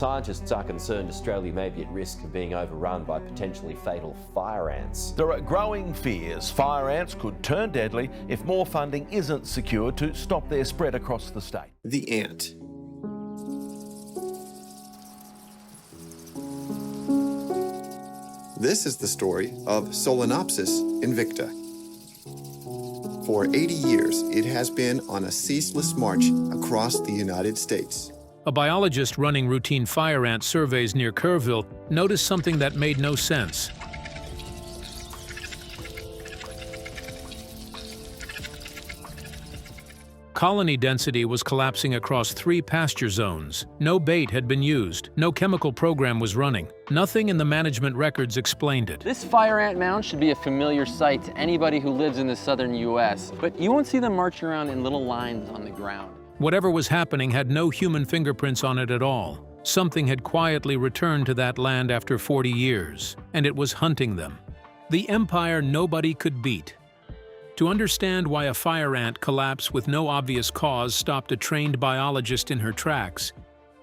Scientists are concerned Australia may be at risk of being overrun by potentially fatal fire ants. There are growing fears fire ants could turn deadly if more funding isn't secured to stop their spread across the state. The ant. This is the story of Solenopsis invicta. For 80 years, it has been on a ceaseless march across the United States. A biologist running routine fire ant surveys near Kerrville noticed something that made no sense. Colony density was collapsing across 3 pasture zones. No bait had been used. No chemical program was running. Nothing in the management records explained it. This fire ant mound should be a familiar sight to anybody who lives in the southern U.S., but you won't see them marching around in little lines on the ground. Whatever was happening had no human fingerprints on it at all. Something had quietly returned to that land after 40 years, and it was hunting them. The empire nobody could beat. To understand why a fire ant collapse with no obvious cause stopped a trained biologist in her tracks,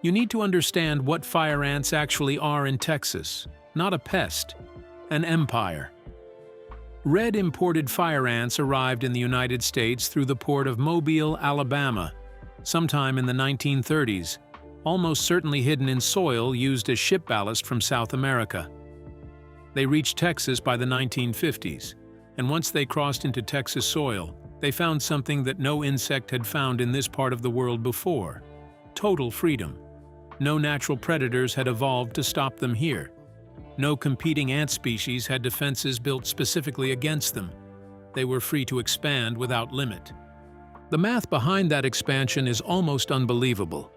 you need to understand what fire ants actually are in Texas. Not a pest, an empire. Red imported fire ants arrived in the United States through the port of Mobile, Alabama, sometime in the 1930s, almost certainly hidden in soil used as ship ballast from South America. They reached Texas by the 1950s. And once they crossed into Texas soil, they found something that no insect had found in this part of the world before: total freedom. No natural predators had evolved to stop them here. No competing ant species had defenses built specifically against them. They were free to expand without limit. The math behind that expansion is almost unbelievable.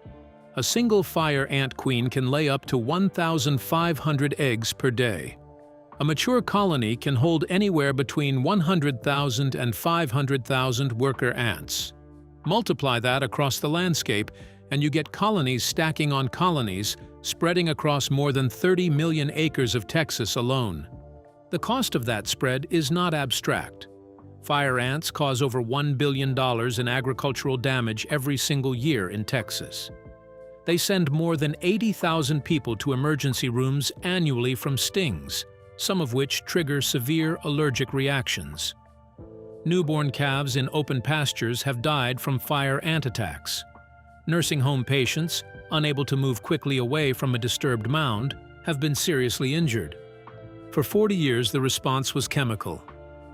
A single fire ant queen can lay up to 1,500 eggs per day. A mature colony can hold anywhere between 100,000 and 500,000 worker ants. Multiply that across the landscape, and you get colonies stacking on colonies, spreading across more than 30 million acres of Texas alone. The cost of that spread is not abstract. Fire ants cause over $1 billion in agricultural damage every single year in Texas. They send more than 80,000 people to emergency rooms annually from stings, some of which trigger severe allergic reactions. Newborn calves in open pastures have died from fire ant attacks. Nursing home patients, unable to move quickly away from a disturbed mound, have been seriously injured. For 40 years, the response was chemical.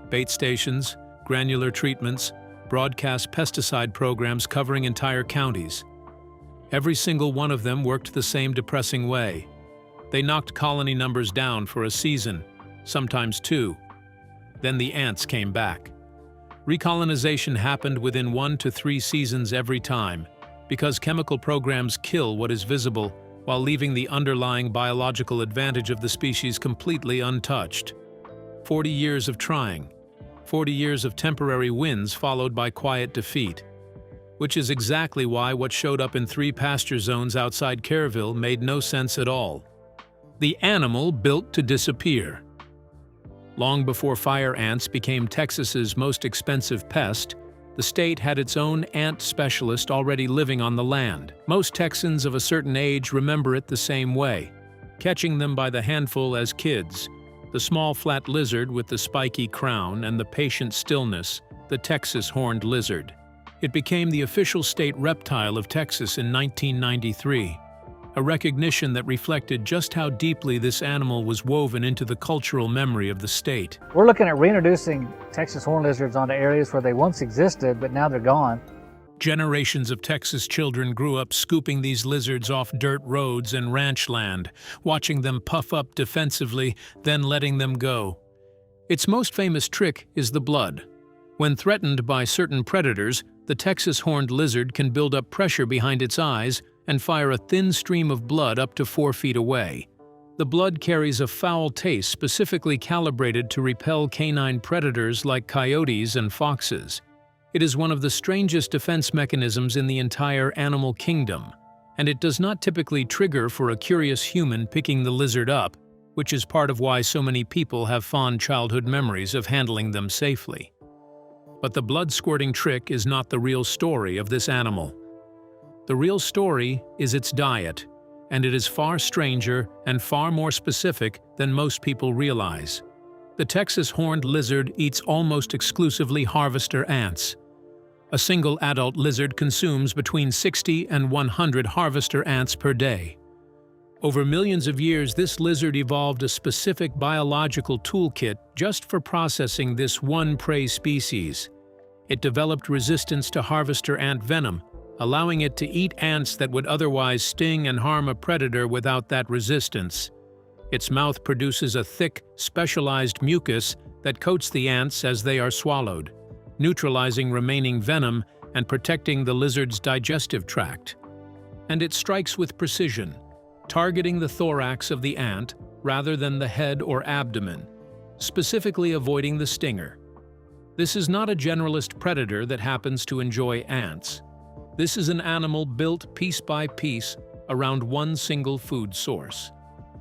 Bait stations, granular treatments, broadcast pesticide programs covering entire counties. Every single one of them worked the same depressing way. They knocked colony numbers down for a season, sometimes 2. Then the ants came back. Recolonization happened within 1 to 3 seasons every time, because chemical programs kill what is visible while leaving the underlying biological advantage of the species completely untouched. 40 years of trying, 40 years of temporary wins followed by quiet defeat, which is exactly why what showed up in 3 pasture zones outside Kerrville made no sense at all. The animal built to disappear. Long before fire ants became Texas's most expensive pest, the state had its own ant specialist already living on the land. Most Texans of a certain age remember it the same way, catching them by the handful as kids. The small flat lizard with the spiky crown and the patient stillness, the Texas horned lizard. It became the official state reptile of Texas in 1993. A recognition that reflected just how deeply this animal was woven into the cultural memory of the state. We're looking at reintroducing Texas horned lizards onto areas where they once existed, but now they're gone. Generations of Texas children grew up scooping these lizards off dirt roads and ranch land, watching them puff up defensively, then letting them go. Its most famous trick is the blood. When threatened by certain predators, the Texas horned lizard can build up pressure behind its eyes and fire a thin stream of blood up to 4 feet away. The blood carries a foul taste specifically calibrated to repel canine predators like coyotes and foxes. It is one of the strangest defense mechanisms in the entire animal kingdom, and it does not typically trigger for a curious human picking the lizard up, which is part of why so many people have fond childhood memories of handling them safely. But the blood-squirting trick is not the real story of this animal. The real story is its diet. and it is far stranger and far more specific than most people realize. The Texas horned lizard eats almost exclusively harvester ants. A single adult lizard consumes between 60 and 100 harvester ants per day. Over millions of years, this lizard evolved a specific biological toolkit just for processing this one prey species. It developed resistance to harvester ant venom, allowing it to eat ants that would otherwise sting and harm a predator without that resistance. Its mouth produces a thick, specialized mucus that coats the ants as they are swallowed, neutralizing remaining venom and protecting the lizard's digestive tract. And it strikes with precision, targeting the thorax of the ant rather than the head or abdomen, specifically avoiding the stinger. This is not a generalist predator that happens to enjoy ants. This is an animal built piece by piece around one single food source.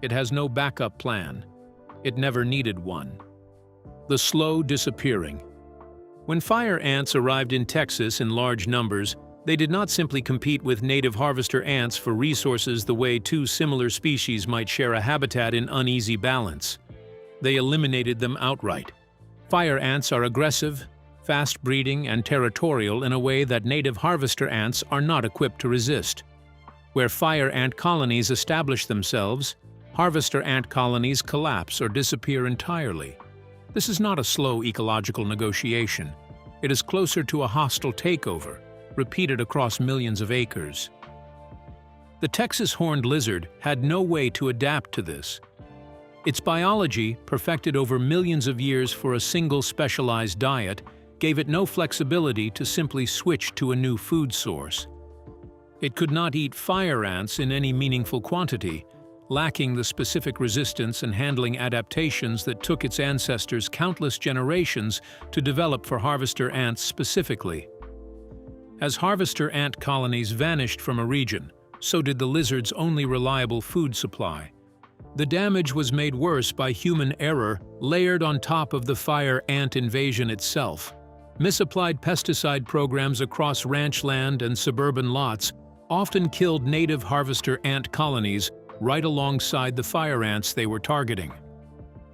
It has no backup plan. It never needed one. The slow disappearing. When fire ants arrived in Texas in large numbers, they did not simply compete with native harvester ants for resources the way two similar species might share a habitat in uneasy balance. They eliminated them outright. Fire ants are aggressive, fast-breeding, and territorial in a way that native harvester ants are not equipped to resist. Where fire ant colonies establish themselves, harvester ant colonies collapse or disappear entirely. This is not a slow ecological negotiation. It is closer to a hostile takeover, repeated across millions of acres. The Texas horned lizard had no way to adapt to this. Its biology, perfected over millions of years for a single specialized diet, gave it no flexibility to simply switch to a new food source. It could not eat fire ants in any meaningful quantity, lacking the specific resistance and handling adaptations that took its ancestors countless generations to develop for harvester ants specifically. As harvester ant colonies vanished from a region, so did the lizard's only reliable food supply. The damage was made worse by human error layered on top of the fire ant invasion itself. Misapplied pesticide programs across ranch land and suburban lots often killed native harvester ant colonies right alongside the fire ants they were targeting.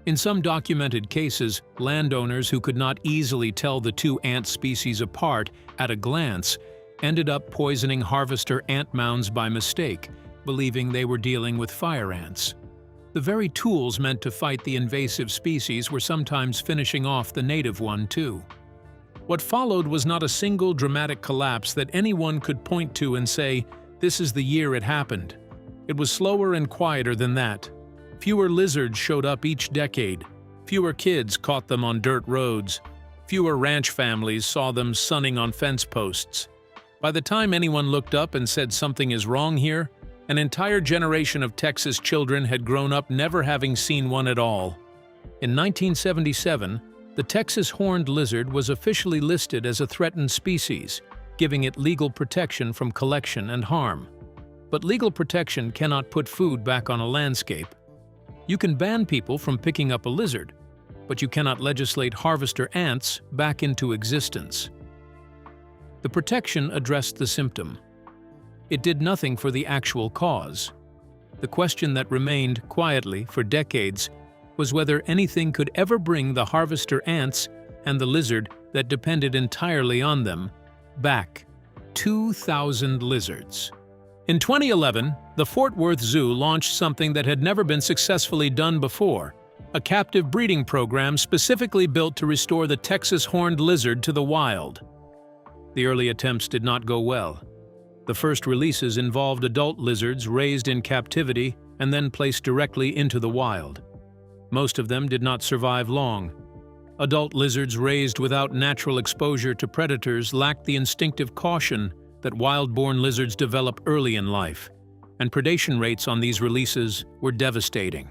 In some documented cases, landowners who could not easily tell the two ant species apart at a glance ended up poisoning harvester ant mounds by mistake, believing they were dealing with fire ants. The very tools meant to fight the invasive species were sometimes finishing off the native one too. What followed was not a single dramatic collapse that anyone could point to and say, "This is the year it happened." It was slower and quieter than that. Fewer lizards showed up each decade. Fewer kids caught them on dirt roads. Fewer ranch families saw them sunning on fence posts. By the time anyone looked up and said something is wrong here, an entire generation of Texas children had grown up never having seen one at all. In 1977, the Texas horned lizard was officially listed as a threatened species, giving it legal protection from collection and harm. But legal protection cannot put food back on a landscape. You can ban people from picking up a lizard, but you cannot legislate harvester ants back into existence. The protection addressed the symptom. It did nothing for the actual cause. The question that remained quietly for decades was whether anything could ever bring the harvester ants and the lizard that depended entirely on them back. 2,000 lizards. In 2011, the Fort Worth Zoo launched something that had never been successfully done before, a captive breeding program specifically built to restore the Texas horned lizard to the wild. The early attempts did not go well. The first releases involved adult lizards raised in captivity and then placed directly into the wild. Most of them did not survive long. Adult lizards raised without natural exposure to predators lacked the instinctive caution that wild-born lizards develop early in life, and predation rates on these releases were devastating.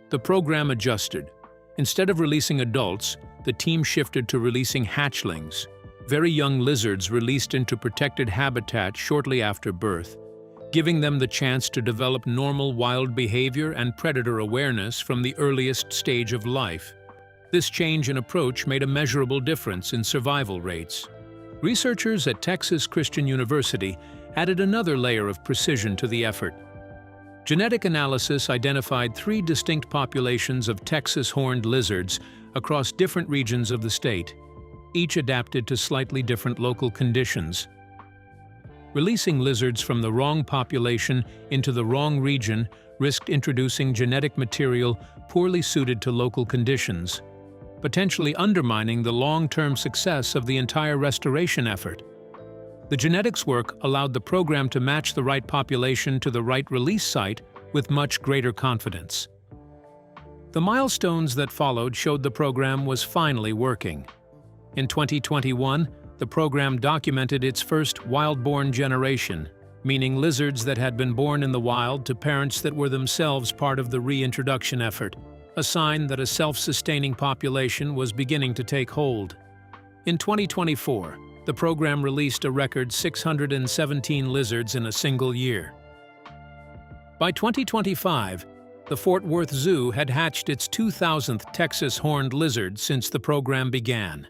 The program adjusted. Instead of releasing adults, the team shifted to releasing hatchlings, very young lizards released into protected habitat shortly after birth, giving them the chance to develop normal wild behavior and predator awareness from the earliest stage of life. This change in approach made a measurable difference in survival rates. Researchers at Texas Christian University added another layer of precision to the effort. Genetic analysis identified 3 distinct populations of Texas horned lizards across different regions of the state, each adapted to slightly different local conditions. Releasing lizards from the wrong population into the wrong region risked introducing genetic material poorly suited to local conditions, potentially undermining the long-term success of the entire restoration effort. The genetics work allowed the program to match the right population to the right release site with much greater confidence. The milestones that followed showed the program was finally working. In 2021, the program documented its first wild-born generation, meaning lizards that had been born in the wild to parents that were themselves part of the reintroduction effort, a sign that a self-sustaining population was beginning to take hold. In 2024, the program released a record 617 lizards in a single year. By 2025, the Fort Worth Zoo had hatched its 2,000th Texas horned lizard since the program began.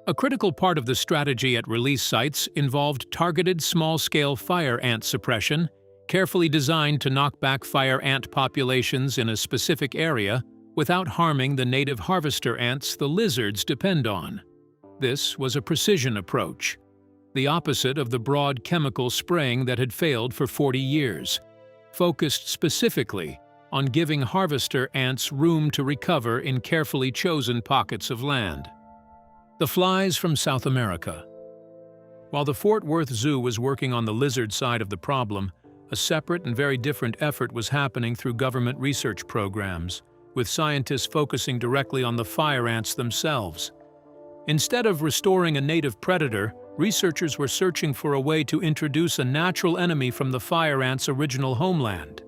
A critical part of the strategy at release sites involved targeted small-scale fire ant suppression, carefully designed to knock back fire ant populations in a specific area without harming the native harvester ants the lizards depend on. This was a precision approach, the opposite of the broad chemical spraying that had failed for 40 years, focused specifically on giving harvester ants room to recover in carefully chosen pockets of land. The flies from South America. While the Fort Worth Zoo was working on the lizard side of the problem, a separate and very different effort was happening through government research programs, with scientists focusing directly on the fire ants themselves. Instead of restoring a native predator, researchers were searching for a way to introduce a natural enemy from the fire ants' original homeland.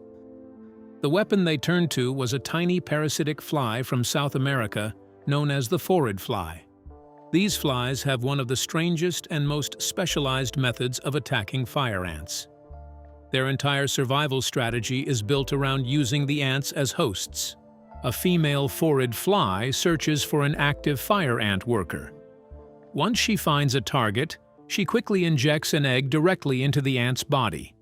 The weapon they turned to was a tiny parasitic fly from South America known as the phorid fly. These flies have one of the strangest and most specialized methods of attacking fire ants. Their entire survival strategy is built around using the ants as hosts. A female phorid fly searches for an active fire ant worker. Once she finds a target, she quickly injects an egg directly into the ant's body.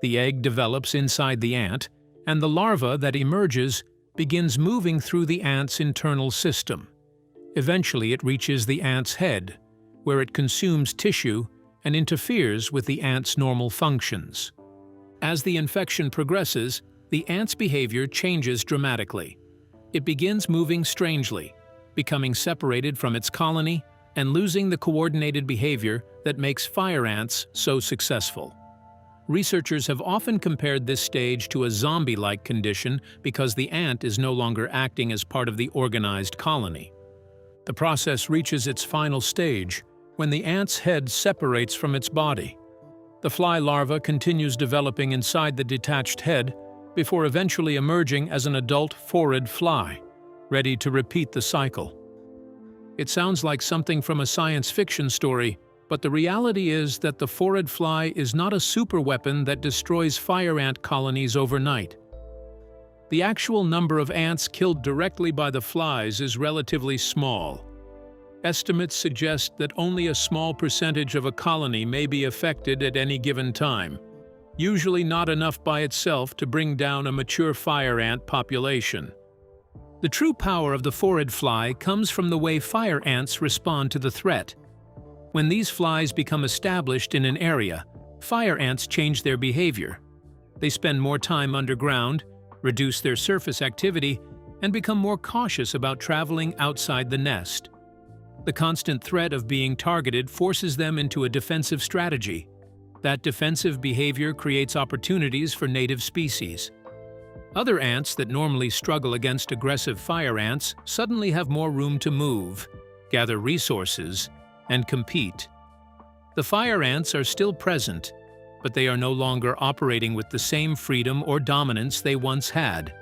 The egg develops inside the ant, and the larva that emerges begins moving through the ant's internal system. Eventually, it reaches the ant's head, where it consumes tissue and interferes with the ant's normal functions. As the infection progresses, the ant's behavior changes dramatically. It begins moving strangely, becoming separated from its colony and losing the coordinated behavior that makes fire ants so successful. Researchers have often compared this stage to a zombie-like condition because the ant is no longer acting as part of the organized colony. The process reaches its final stage when the ant's head separates from its body. The fly larva continues developing inside the detached head before eventually emerging as an adult phorid fly, ready to repeat the cycle. It sounds like something from a science fiction story, but the reality is that the phorid fly is not a superweapon that destroys fire ant colonies overnight. The actual number of ants killed directly by the flies is relatively small. Estimates suggest that only a small percentage of a colony may be affected at any given time, usually not enough by itself to bring down a mature fire ant population. The true power of the phorid fly comes from the way fire ants respond to the threat. When these flies become established in an area, fire ants change their behavior. They spend more time underground, reduce their surface activity, and become more cautious about traveling outside the nest. The constant threat of being targeted forces them into a defensive strategy. That defensive behavior creates opportunities for native species. Other ants that normally struggle against aggressive fire ants suddenly have more room to move, gather resources, and compete. The fire ants are still present, but they are no longer operating with the same freedom or dominance they once had.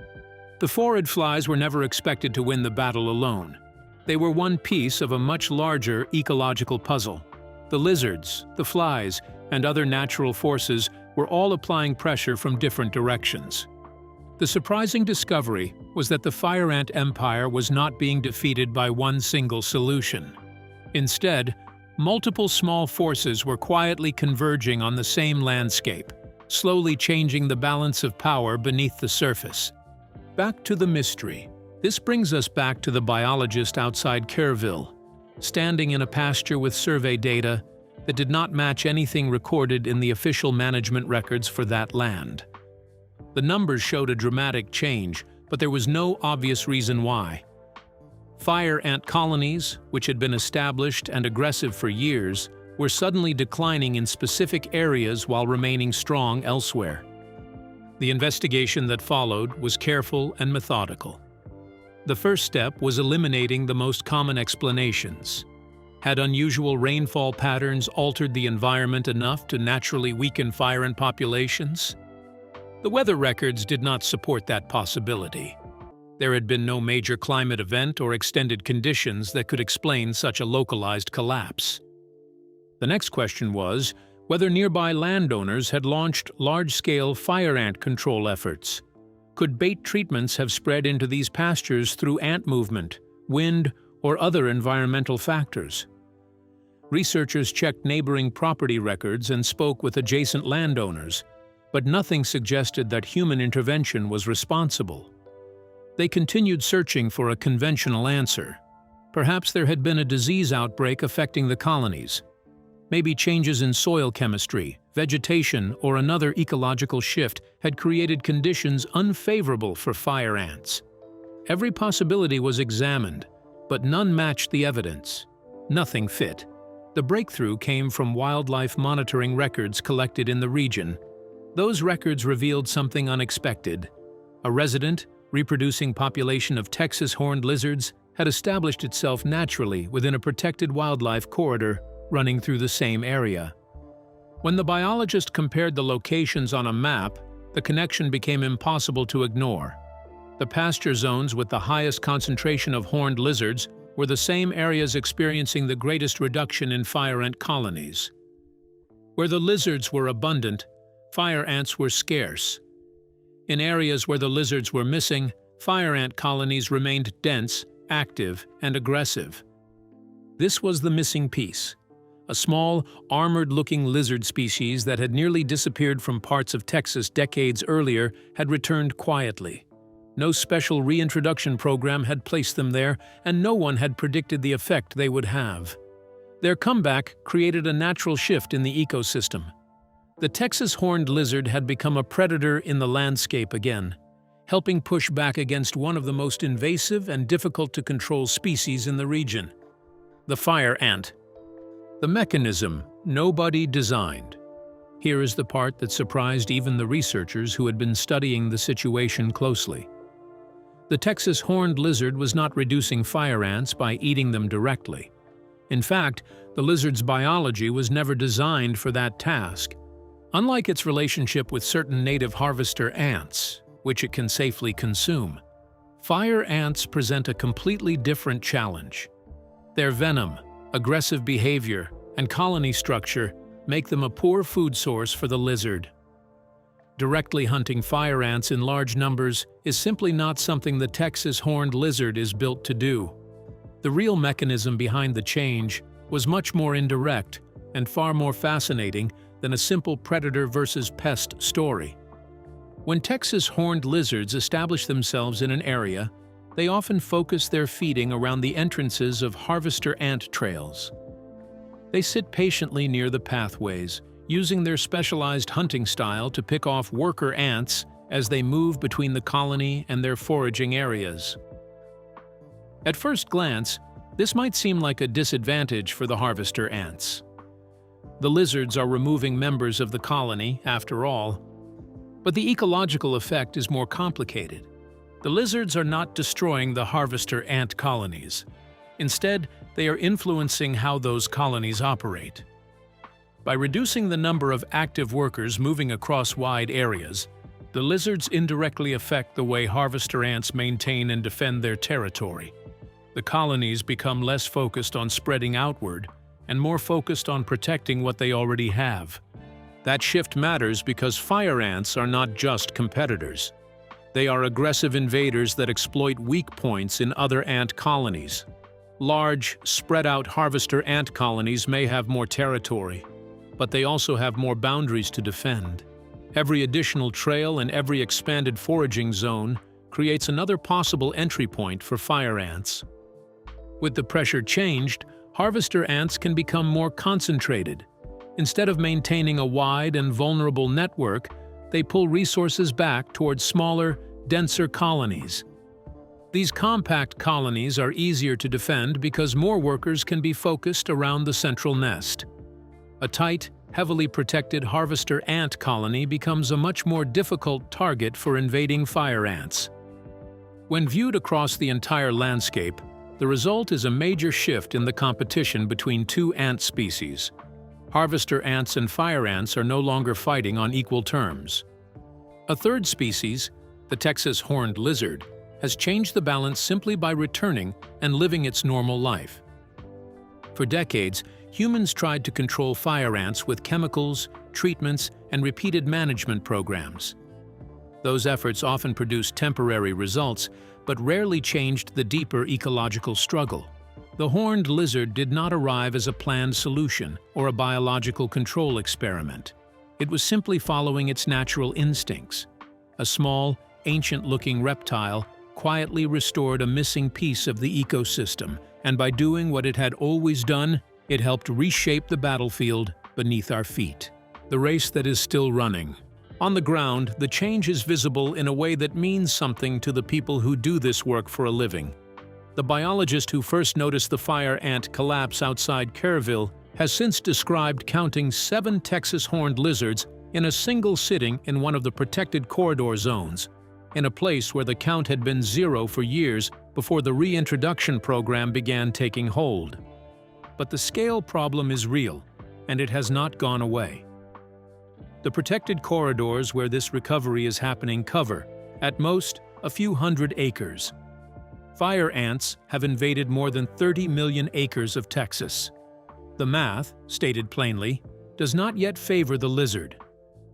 The phorid flies were never expected to win the battle alone. They were one piece of a much larger ecological puzzle. The lizards, the flies, and other natural forces were all applying pressure from different directions. The surprising discovery was that the fire ant empire was not being defeated by one single solution. Instead, multiple small forces were quietly converging on the same landscape, slowly changing the balance of power beneath the surface. Back to the mystery. This brings us back to the biologist outside Kerrville, standing in a pasture with survey data that did not match anything recorded in the official management records for that land. The numbers showed a dramatic change, but there was no obvious reason why. Fire ant colonies, which had been established and aggressive for years, were suddenly declining in specific areas while remaining strong elsewhere. The investigation that followed was careful and methodical. The first step was eliminating the most common explanations. Had unusual rainfall patterns altered the environment enough to naturally weaken fire ant populations? The weather records did not support that possibility. There had been no major climate event or extended conditions that could explain such a localized collapse. The next question was whether nearby landowners had launched large-scale fire ant control efforts. Could bait treatments have spread into these pastures through ant movement, wind, or other environmental factors? Researchers checked neighboring property records and spoke with adjacent landowners, but nothing suggested that human intervention was responsible. They continued searching for a conventional answer. Perhaps there had been a disease outbreak affecting the colonies. Maybe changes in soil chemistry, vegetation, or another ecological shift had created conditions unfavorable for fire ants. Every possibility was examined, but none matched the evidence. Nothing fit. The breakthrough came from wildlife monitoring records collected in the region. Those records revealed something unexpected. A resident, reproducing population of Texas horned lizards had established itself naturally within a protected wildlife corridor running through the same area. When the biologist compared the locations on a map, the connection became impossible to ignore. The pasture zones with the highest concentration of horned lizards were the same areas experiencing the greatest reduction in fire ant colonies. Where the lizards were abundant, fire ants were scarce. In areas where the lizards were missing, fire ant colonies remained dense, active, and aggressive. This was the missing piece. A small, armored-looking lizard species that had nearly disappeared from parts of Texas decades earlier had returned quietly. No special reintroduction program had placed them there, and no one had predicted the effect they would have. Their comeback created a natural shift in the ecosystem. The Texas horned lizard had become a predator in the landscape again, helping push back against one of the most invasive and difficult-to-control species in the region, the fire ant. The mechanism nobody designed. Here is the part that surprised even the researchers who had been studying the situation closely. The Texas horned lizard was not reducing fire ants by eating them directly. In fact, the lizard's biology was never designed for that task. Unlike its relationship with certain native harvester ants, which it can safely consume, fire ants present a completely different challenge. Their venom, aggressive behavior, and colony structure make them a poor food source for the lizard. Directly hunting fire ants in large numbers is simply not something the Texas horned lizard is built to do. The real mechanism behind the change was much more indirect and far more fascinating than a simple predator versus pest story. When Texas horned lizards establish themselves in an area, they often focus their feeding around the entrances of harvester ant trails. They sit patiently near the pathways, using their specialized hunting style to pick off worker ants as they move between the colony and their foraging areas. At first glance, this might seem like a disadvantage for the harvester ants. The lizards are removing members of the colony, after all. But the ecological effect is more complicated. The lizards are not destroying the harvester ant colonies. Instead, they are influencing how those colonies operate. By reducing the number of active workers moving across wide areas, the lizards indirectly affect the way harvester ants maintain and defend their territory. The colonies become less focused on spreading outward and more focused on protecting what they already have. That shift matters because fire ants are not just competitors. They are aggressive invaders that exploit weak points in other ant colonies. Large, spread-out harvester ant colonies may have more territory, but they also have more boundaries to defend. Every additional trail and every expanded foraging zone creates another possible entry point for fire ants. With the pressure changed, harvester ants can become more concentrated. Instead of maintaining a wide and vulnerable network, they pull resources back towards smaller, denser colonies. These compact colonies are easier to defend because more workers can be focused around the central nest. A tight, heavily protected harvester ant colony becomes a much more difficult target for invading fire ants. When viewed across the entire landscape, the result is a major shift in the competition between two ant species. Harvester ants and fire ants are no longer fighting on equal terms. A third species, the Texas horned lizard, has changed the balance simply by returning and living its normal life. For decades, humans tried to control fire ants with chemicals, treatments, and repeated management programs. Those efforts often produced temporary results, but rarely changed the deeper ecological struggle. The horned lizard did not arrive as a planned solution or a biological control experiment. It was simply following its natural instincts. A small, ancient-looking reptile quietly restored a missing piece of the ecosystem, and by doing what it had always done, it helped reshape the battlefield beneath our feet. The race that is still running. On the ground, the change is visible in a way that means something to the people who do this work for a living. The biologist who first noticed the fire ant collapse outside Kerrville has since described counting 7 Texas horned lizards in a single sitting in one of the protected corridor zones, in a place where the count had been 0 for years before the reintroduction program began taking hold. But the scale problem is real, and it has not gone away. The protected corridors where this recovery is happening cover, at most, a few hundred acres. Fire ants have invaded more than 30 million acres of Texas. The math, stated plainly, does not yet favor the lizard.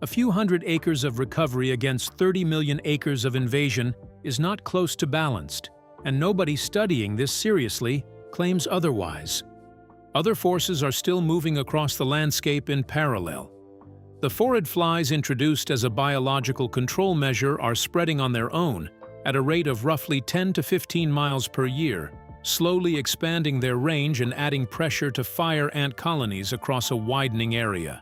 A few hundred acres of recovery against 30 million acres of invasion is not close to balanced, and nobody studying this seriously claims otherwise. Other forces are still moving across the landscape in parallel. The phorid flies introduced as a biological control measure are spreading on their own at a rate of roughly 10 to 15 miles per year, slowly expanding their range and adding pressure to fire ant colonies across a widening area.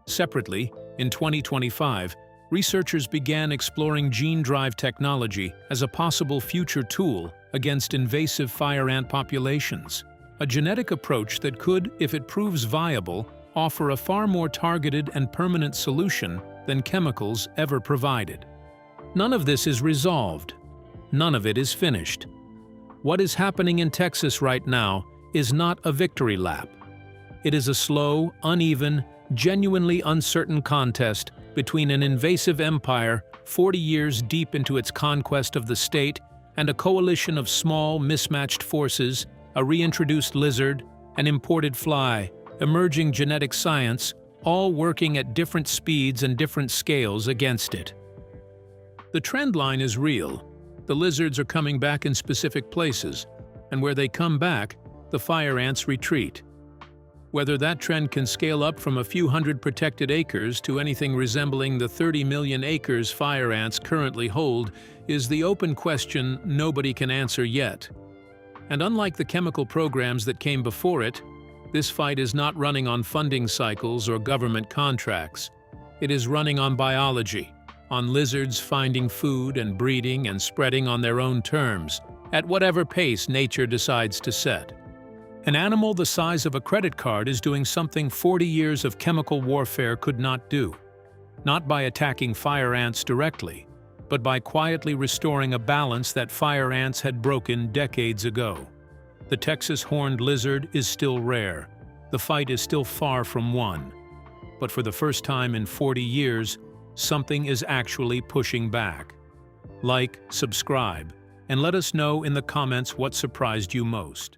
Separately, in 2025, researchers began exploring gene drive technology as a possible future tool against invasive fire ant populations, a genetic approach that could, if it proves viable, offer a far more targeted and permanent solution than chemicals ever provided. None of this is resolved. None of it is finished. What is happening in Texas right now is not a victory lap. It is a slow, uneven, genuinely uncertain contest between an invasive empire 40 years deep into its conquest of the state and a coalition of small, mismatched forces, a reintroduced lizard, an imported fly, emerging genetic science, all working at different speeds and different scales against it. The trend line is real. The lizards are coming back in specific places, and where they come back, the fire ants retreat. Whether that trend can scale up from a few hundred protected acres to anything resembling the 30 million acres fire ants currently hold is the open question nobody can answer yet. And unlike the chemical programs that came before it, this fight is not running on funding cycles or government contracts. It is running on biology, on lizards finding food and breeding and spreading on their own terms, at whatever pace nature decides to set. An animal the size of a credit card is doing something 40 years of chemical warfare could not do. Not by attacking fire ants directly, but by quietly restoring a balance that fire ants had broken decades ago. The Texas horned lizard is still rare. The fight is still far from won. But for the first time in 40 years, something is actually pushing back. Like, subscribe, and let us know in the comments what surprised you most.